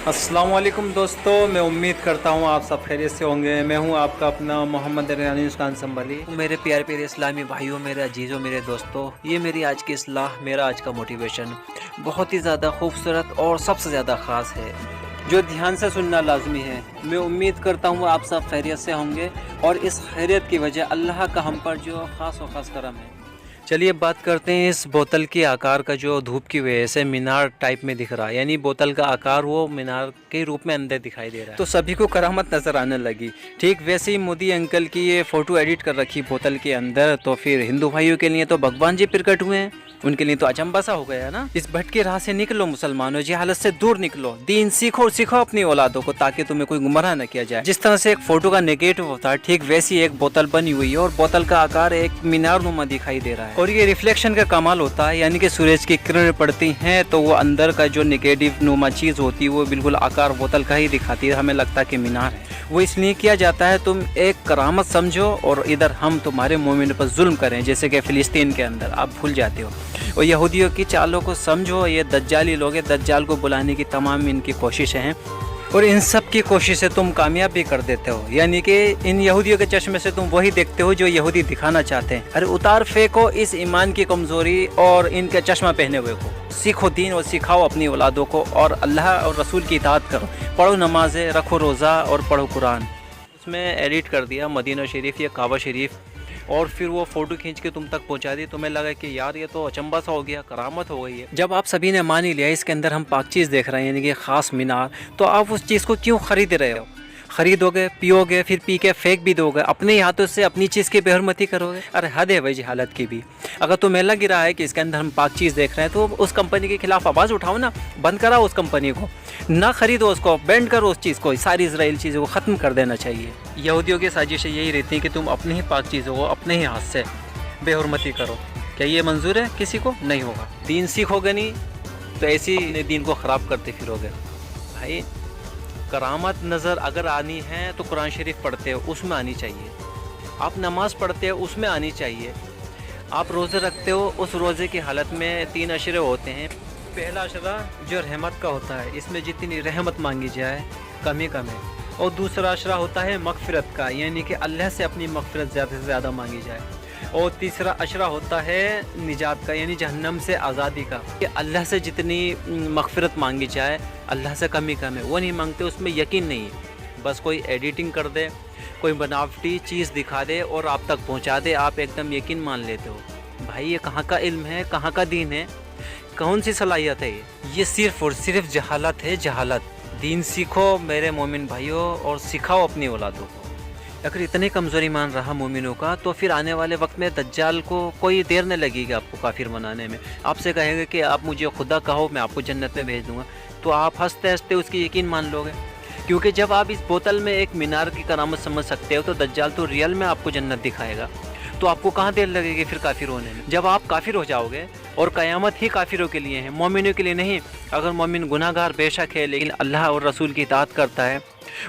अस्सलाम वालेकुम दोस्तों, मैं उम्मीद करता हूँ आप सब खैरियत से होंगे। मैं हूँ आपका अपना मोहम्मद रेहान खान संभाली। मेरे प्यारे प्यारे इस्लामी भाइयों, मेरे अजीज़ों, मेरे दोस्तों, ये मेरी आज की इस्लाह, मेरा आज का मोटिवेशन बहुत ही ज़्यादा खूबसूरत और सबसे ज़्यादा ख़ास है, जो ध्यान से सुनना लाजमी है। मैं उम्मीद करता हूँ आप सब खैरियत से होंगे और इस खैरियत की वजह अल्लाह का हम पर जो ख़ास व ख़ास करम है। चलिए बात करते हैं इस बोतल के आकार का, जो धूप की वजह से मीनार टाइप में दिख रहा है, यानी बोतल का आकार वो मीनार के रूप में अंदर दिखाई दे रहा है। तो सभी को करामत नज़र आने लगी। ठीक वैसे ही मोदी अंकल की ये फ़ोटो एडिट कर रखी बोतल के अंदर, तो फिर हिंदू भाइयों के लिए तो भगवान जी प्रकट हुए हैं, उनके लिए तो अचंबा सा हो गया ना। इस भटके राह से निकलो मुसलमानों, जहालत से दूर निकलो, दीन सीखो और सिखाओ अपनी औलादों को, ताकि तुम्हें कोई गुमराह न किया जाए। जिस तरह से एक फोटो का नेगेटिव होता है, ठीक वैसी एक बोतल बनी हुई है और बोतल का आकार एक मीनार नुमा दिखाई दे रहा है। और ये रिफ्लेक्शन का कमाल होता है, यानी कि सूरज की किरणें पड़ती हैं तो वो अंदर का जो नेगेटिव नुमा चीज़ होती है वो बिल्कुल आकार बोतल का ही दिखाती है, हमें लगता है कि मीनार है। वो इसलिए किया जाता है तुम एक करामत समझो और इधर हम तुम्हारे मोमिन पर जुल्म करें, जैसे कि फ़िलिस्तीन के अंदर आप भूल जाते हो। और यहूदियों की चालों को समझो, ये दज्जाली लोग हैं, दज्जाल को बुलाने की तमाम इनकी कोशिशें हैं और इन सब की कोशिशें तुम कामयाब भी कर देते हो, यानी कि इन यहूदियों के चश्मे से तुम वही देखते हो जो यहूदी दिखाना चाहते हैं। अरे उतार फेंको इस ईमान की कमज़ोरी और इनका चश्मा पहने हुए को, सीखो दीन और सिखाओ अपनी औलादों को और अल्लाह और रसूल की इताअत करो, पढ़ो नमाज़ें, रखो रोज़ा और पढ़ो कुरान। उसमें एडिट कर दिया मदीना शरीफ या काबा शरीफ और फिर वो फ़ोटो खींच के तुम तक पहुंचा दी। तुम्हें लगा कि यार ये तो अचंबा सा हो गया, करामत हो गई है। जब आप सभी ने मान ही लिया इसके अंदर हम पाक चीज़ देख रहे हैं, यानी कि ख़ास मीनार, तो आप उस चीज़ को क्यों ख़रीद रहे हो? खरीदोगे, पियोगे, फिर पी के फेंक भी दोगे, अपने हाथों से अपनी चीज़ की बेहरमती करोगे। अरे हद है भाई जहालत की भी। अगर तुम्हें लग रहा है कि इसके अंदर हम पाक चीज़ देख रहे हैं तो उस कंपनी के खिलाफ आवाज़ उठाओ ना, बंद कराओ उस कंपनी को, ना खरीदो उसको, बैंड करो उस चीज़ को, सारी इसराइल चीज़ों को ख़त्म कर देना चाहिए। यहूदियों की साजिशें यही रहती है कि तुम अपने ही पाक चीज़ों को अपने ही हाथ से बेहरमती करो। क्या ये मंजूर है? किसी को नहीं होगा। दीन सीखोगे नहीं तो ऐसी दीन को ख़राब करते फिरोगे। भाई करामत नज़र अगर आनी है तो कुरान शरीफ पढ़ते हो उसमें आनी चाहिए, आप नमाज पढ़ते हो उसमें आनी चाहिए, आप रोज़े रखते हो उस रोज़े की हालत में 3 अशरे होते हैं। पहला अशरा जो रहमत का होता है, इसमें जितनी रहमत मांगी जाए कम ही कम है, और दूसरा अशरा होता है मगफिरत का, यानी कि अल्लाह से अपनी मगफिरत ज़्यादा से ज़्यादा मांगी जाए, और तीसरा अशरा होता है निजात का, यानी जहन्नम से आज़ादी का, कि अल्लाह से जितनी मगफिरत मांगी जाए अल्लाह से कम ही कम है। वो नहीं मांगते, उसमें यकीन नहीं है, बस कोई एडिटिंग कर दे, कोई बनावटी चीज़ दिखा दे और आप तक पहुंचा दे, आप एकदम यकीन मान लेते हो। भाई ये कहाँ का इल्म है, कहाँ का दीन है, कौन सी सलाहियत है ये सिर्फ़ और सिर्फ जहालत है, जहालत। दीन सीखो मेरे मोमिन भाइयों और सिखाओ अपनी औलादों को। अगर इतनी कमज़ोरी मान रहा मोमिनों का, तो फिर आने वाले वक्त में दज्जाल को कोई देर न लगेगी आपको काफिर बनाने में। आपसे कहेंगे कि आप मुझे खुदा कहो, मैं आपको जन्नत में भेज दूँगा, तो आप हंसते हंसते उसकी यकीन मान लोगे, क्योंकि जब आप इस बोतल में एक मीनार की करामत समझ सकते हो तो दज्जाल तो रियल में आपको जन्नत दिखाएगा। तो आपको कहाँ देर लगेगी फिर काफिर होने में? जब आप काफिर हो जाओगे, और क़यामत ही काफिरों के लिए है, मोमिनों के लिए नहीं। अगर मोमिन गुनाहगार बेशक है लेकिन अल्लाह और रसूल की इताअत करता है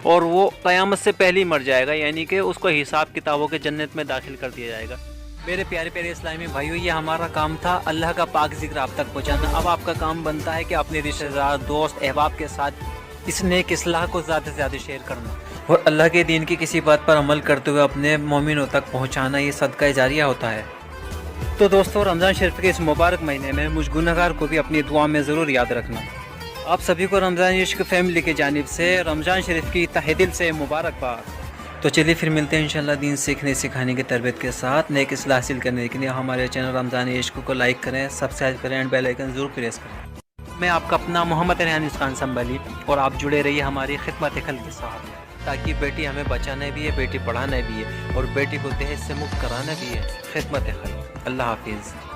और वो क़यामत से पहले ही मर जाएगा, यानी कि उसको हिसाब किताबों के जन्नत में दाखिल कर दिया जाएगा। मेरे प्यारे प्यारे इस्लामी भाइयों, ये हमारा काम था अल्लाह का पाक ज़िक्र आप तक पहुँचाना। अब आपका काम बनता है कि अपने रिश्तेदार, दोस्त, अहबाब के साथ इस नेक इस्लाह को ज़्यादा से ज़्यादा शेयर करना और अल्लाह के दीन की किसी बात पर अमल करते हुए अपने मोमिनों तक पहुँचाना, ये सदका जारिया होता है। तो दोस्तों, रमज़ान शरीफ के इस मुबारक महीने में मुझ गुनहगार को भी अपनी दुआ में ज़रूर याद रखना। आप सभी को रमज़ान इश्क फैमिली की जानिब से रमज़ान शरीफ की तहे दिल से मुबारकबाद। तो चलिए फिर मिलते हैं इंशाल्लाह दीन सीखने सिखाने की तरबियत के साथ। नेक इस्लाह हासिल करने के लिए हमारे चैनल रमज़ान इश्क को लाइक करें, सब्सक्राइब करें एंड बेल आइकन ज़रूर प्रेस करें। मैं आपका अपना मोहम्मद रेहान खान संभाली और आप जुड़े रहिए हमारी खिदमत खल्क़ के साथ, ताकि बेटी हमें बचाना भी है, बेटी पढ़ाना भी है और बेटी को दहेज से मुक्त कराना भी है। खिदमत खल्क़। अल्लाह हाफिज़।